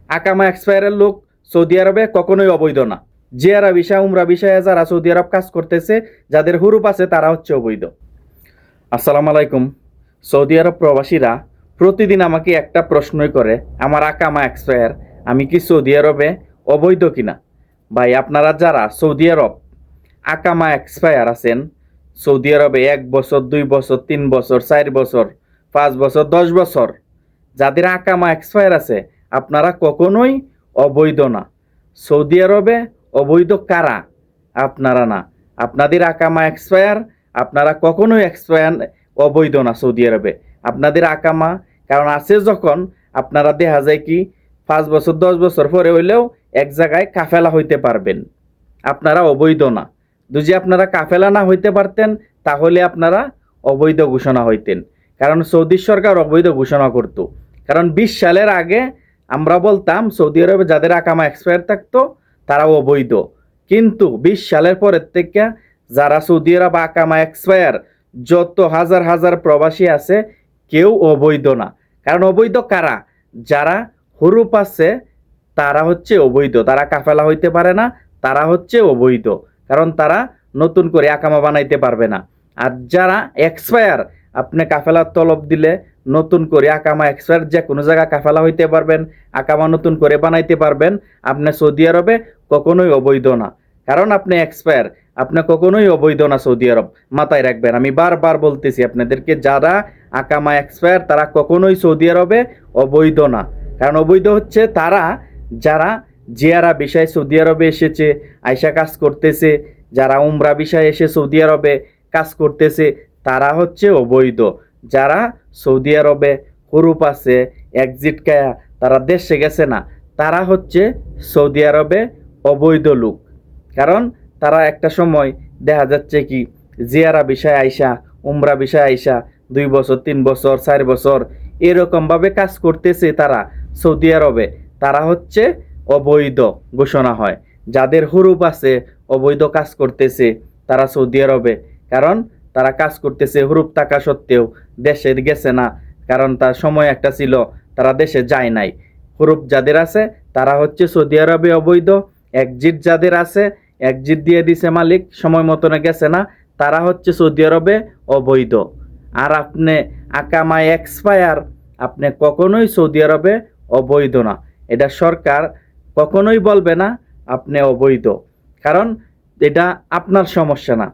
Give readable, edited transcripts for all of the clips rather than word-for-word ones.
আকামা এক্সপায়ারের লোক সৌদি আরবে কখনোই অবৈধ না। জিয়ারা ভিসা উমরা ভিসায় যারা সৌদি আরব কাজ করতেছে, যাদের হুরুপ আছে, তারা হচ্ছে অবৈধ। আসসালামু আলাইকুম। সৌদি আরব প্রবাসীরা প্রতিদিন আমাকে একটা প্রশ্নই করে, আমার আকামা এক্সপায়ার, আমি কি সৌদি আরবে অবৈধ কিনা? ভাই, আপনারা যারা সৌদি আরব আকামা এক্সপায়ার আছেন, সৌদি আরবে 1 বছর, 2 বছর, 3 বছর, 4 বছর, 5 বছর, 10 বছর, যাদের আকামা এক্সপায়ার আছে, আপনারা কখনোই অবৈধ না। সৌদি আরবে অবৈধ কারা? আপনারা না। আপনাদের আকামা এক্সপায়ার, আপনারা কখনোই অবৈধ না সৌদি আরবে। আপনাদের আকামা কারণ আছে যখন, আপনারা দেখা যায় কি 5 বছর 10 বছর পরে হইলেও এক জায়গায় কাফেলা হইতে পারবেন, আপনারা অবৈধ না। যদি আপনারা কাফেলা না হইতে পারতেন, তাহলে আপনারা অবৈধ ঘোষণা হইতেন। কারণ সৌদি সরকার অবৈধ ঘোষণা করত। কারণ 20 সালের আগে আমরা বলতাম সৌদি আরবে যাদের আকামা এক্সপায়ার থাকতো তারা অবৈধ। কিন্তু 20 সালের পরের থেকে যারা সৌদি আরব আকামা এক্সপায়ার, যত হাজার হাজার প্রবাসী আছে, কেউ অবৈধ না। কারণ অবৈধ কারা? যারা হুরুপ আছে তারা হচ্ছে অবৈধ, তারা কাফেলা হইতে পারে না, তারা হচ্ছে অবৈধ। কারণ তারা নতুন করে আকামা বানাইতে পারবে না। আর যারা এক্সপায়ার, আপনি কাফেলার তলব দিলে নতুন করে আকামা এক্সপায়ার যে কোনো জায়গায় কাফেলা হইতে পারবেন, আকামা নতুন করে বানাইতে পারবেন। আপনি সৌদি আরবে কখনোই অবৈধ না। কারণ আপনি এক্সপায়ার, আপনি কখনোই অবৈধ না সৌদি আরব। মাথায় রাখবেন, আমি বারবার বলতেছি আপনাদেরকে, যারা আকামা এক্সপায়ার তারা কখনোই সৌদি আরবে অবৈধ না। কারণ অবৈধ হচ্ছে তারা যারা জিয়ারা বিষয়ে সৌদি আরবে এসেছে, আয়সা কাজ করতেছে, যারা উমরা বিষয়ে এসে সৌদি আরবে কাজ করতেছে, তারা হচ্ছে অবৈধ। যারা সৌদি আরবে হুরুপ আছে, এক্সিট কায়া তারা দেশে গেছে না, তারা হচ্ছে সৌদি আরবে অবৈধ লোক। কারণ তারা একটা সময় দেখা যাচ্ছে কি জিয়ারা বিষয়ে আইসা, উমরা বিষয়ে আইসা 2 বছর, 3 বছর, 4 বছর এরকমভাবে কাজ করতেছে তারা সৌদি আরবে, তারা হচ্ছে অবৈধ ঘোষণা হয়। যাদের হুরুপ আছে, অবৈধ কাজ করতেছে, তারা সৌদি আরবে, কারণ তারা কাজ করতেছে হুরুপ থাকা সত্ত্বেও দেশে গেছে না। কারণ তার সময় একটা ছিল তারা দেশে যায় নাই। হুরুপ যাদের আছে তারা হচ্ছে সৌদি আরবে অবৈধ। এক্সিট যাদের আছে, এক্সিট দিয়ে দিছে মালিক, সময় মতন গেছে না, তারা হচ্ছে সৌদি আরবে অবৈধ। আর আপনি আকামা এক্সপায়ার, আপনি কখনোই সৌদি আরবে অবৈধ না। এটা সরকার কখনোই বলবে না আপনি অবৈধ। কারণ এটা আপনার সমস্যা না।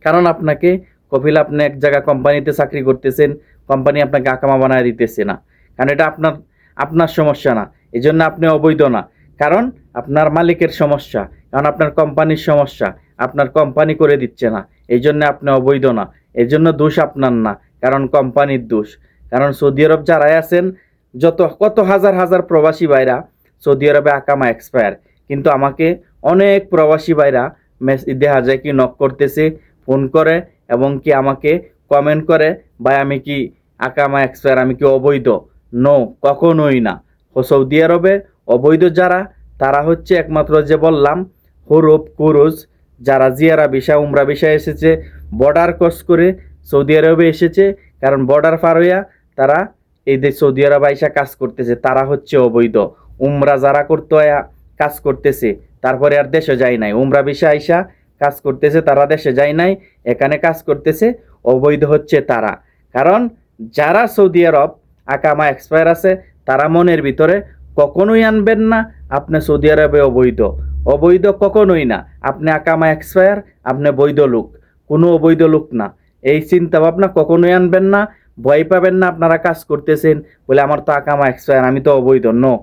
কারণ আপনাকে কপিল, আপনি এক জায়গায় কোম্পানিতে চাকরি করতেছেন, কোম্পানি আপনাকে আকামা বানায় দিতেছে না। কারণ এটা আপনার আপনার সমস্যা না, এই জন্য আপনি অবৈধ না। কারণ আপনার মালিকের সমস্যা, কারণ আপনার কোম্পানির সমস্যা, আপনার কোম্পানি করে দিচ্ছে না, এই জন্য আপনি অবৈধ না। এই জন্য দোষ আপনার না, কারণ কোম্পানির দোষ। কারণ সৌদি আরব যারাই আছেন, কত হাজার হাজার প্রবাসী ভাইরা সৌদি আরবে আকামা এক্সপায়ার, কিন্তু আমাকে অনেক প্রবাসী ভাইরা দেখা যায় কি নক করতেছে, ফোন করে, এবং কি আমাকে কমেন্ট করে, ভাই আমি কি আকামা এক্সপায়ার, আমি কি অবৈধ? নো, কখনোই না। সৌদি আরবে অবৈধ যারা, তারা হচ্ছে একমাত্র যে বললাম হুরুপ কুরুজ, যারা জিয়ারা ভিসা উমরা ভিসা এসেছে, বর্ডার ক্রস করে সৌদি আরবে এসেছে, কারণ বর্ডার পার হইয়া তারা এই দেশ সৌদি আরব আইসা কাজ করতেছে, তারা হচ্ছে অবৈধ। উমরা যারা করতে কাজ করতেছে, তারপরে আর দেশে যায় নাই, উমরা ভিসা আইসা কাজ করতেছে, তারা দেশে যায় নাই, এখানে কাজ করতেছে, অবৈধ হচ্ছে তারা। কারণ যারা সৌদি আরব আকামা এক্সপায়ার আছে, তারা মনের ভিতরে কখনোই আনবেন না আপনি সৌদি আরবে অবৈধ। অবৈধ কখনোই না। আপনি আকামা এক্সপায়ার, আপনি বৈধ লোক, কোনো অবৈধ লোক না। এই চিন্তা ভাবনা কখনোই আনবেন না। ভয় পাবেন না আপনারা কাজ করতেছেন বলে আমার তো আকামা এক্সপায়ার, আমি তো অবৈধ। নো,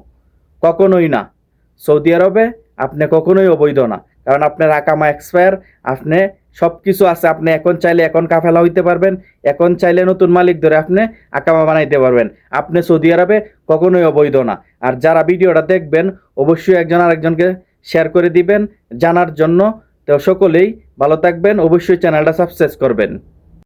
কখনোই না। সৌদি আরবে আপনি কখনোই অবৈধ না। কারণ আপনার আকামা এক্সপায়ার, আপনি সব কিছু আছে, আপনি এখন চাইলে এখন কাফেলা হইতে পারবেন, এখন চাইলে নতুন মালিক ধরে আপনি আকামা বানাইতে পারবেন। আপনি সৌদি আরবে কখনোই অবৈধ না। আর যারা ভিডিওটা দেখবেন, অবশ্যই একজন আরেকজনকে শেয়ার করে দিবেন জানার জন্য। তো সকলেই ভালো থাকবেন, অবশ্যই চ্যানেলটা সাবস্ক্রাইব করবেন।